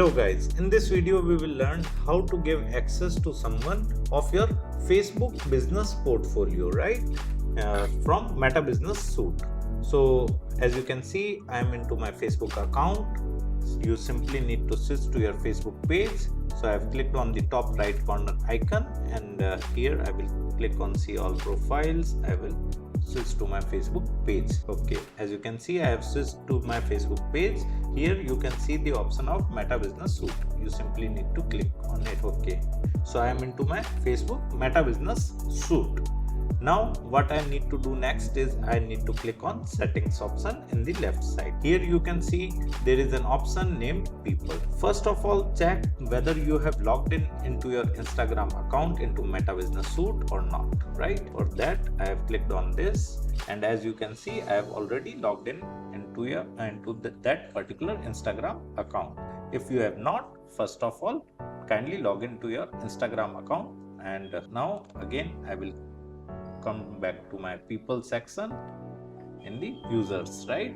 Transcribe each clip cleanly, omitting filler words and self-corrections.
Hello guys, in this video we will learn how to give access to someone of your Facebook business portfolio, right? From Meta Business Suite. So as you can see, I am into my Facebook account. You simply need to switch to your Facebook page. So I have clicked on the top right corner icon, and here I will click on see all profiles. I will switch to my Facebook page. Okay, as you can see, I have switched to my Facebook page. Here you can see the option of Meta Business Suite. You simply need to click on it. Okay, so I am into my Facebook Meta Business Suite. Now what I need to do next is I need to click on settings option in the left side. Here you can see there is an option named people. First of all, check whether you have logged in into your Instagram account into Meta Business Suite or not, right? For that I have clicked on this, and as you can see I have already logged in into that particular Instagram account. If you have not, first of all kindly log into your Instagram account, and now again I will come back to my people section in the users. Right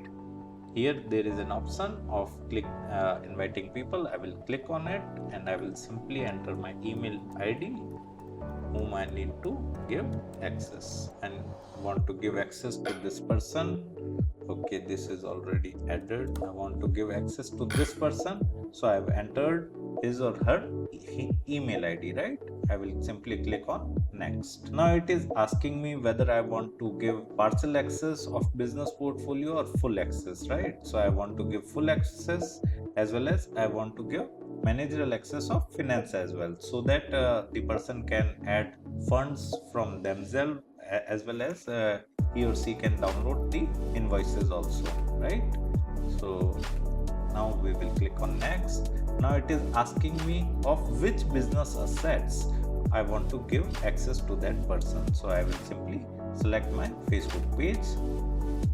here there is an option of click inviting people. I will click on it and I will simply enter my email ID whom I need to give access, and want to give access to this person. Okay, this is already added. I want to give access to this person, so I have entered his or her email ID, right? I will simply click on next. Now it is asking me whether I want to give partial access of business portfolio or full access, right? So I want to give full access, as well as I want to give managerial access of finance as well, so that the person can add funds from themselves, as well as he or she can download the invoices also, right? So now we will click on next. Now it is asking me of which business assets I want to give access to that person. So I will simply select my Facebook page.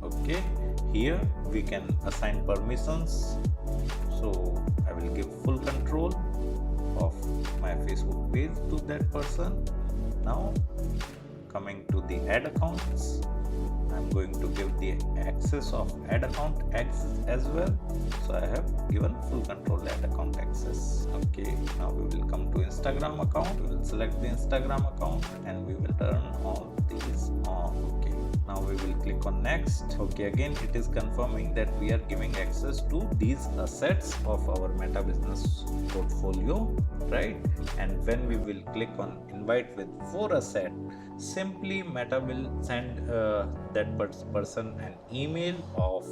Okay, here we can assign permissions. So I will give full control of my Facebook page to that person. Now coming to the add accounts, I'm going to give the access of add account access as well. So I have given full control add account access. Okay, now we will come to Instagram account. We will select the Instagram account and we will turn all these on. Okay, now we will click on next. Okay, again it is confirming that we are giving access to these assets of our Meta Business portfolio, right? And when we will click on invite with 4 asset, simply Meta will send that person an email of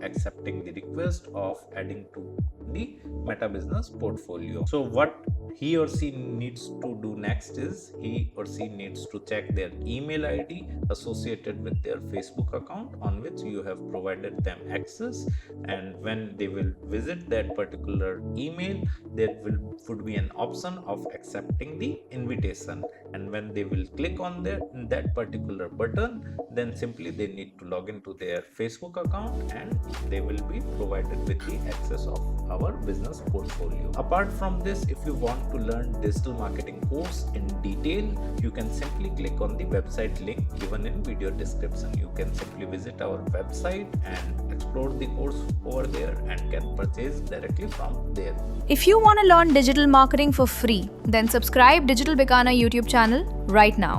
accepting the request of adding to the Meta Business portfolio. So what he or she needs to do next is he or she needs to check their email ID associated with their Facebook account on which you have provided them access, and when they will visit that particular email, there would be an option of accepting the invitation, and when they will click on that particular button, then simply they need to log into their Facebook account and they will be provided with the access of our business portfolio. Apart from this, if you want to learn digital marketing course in detail, you can simply click on the website link given in video description. You can simply visit our website and explore the course over there and can purchase directly from there. If you want to learn digital marketing for free, then subscribe Digital Bikana YouTube channel right now.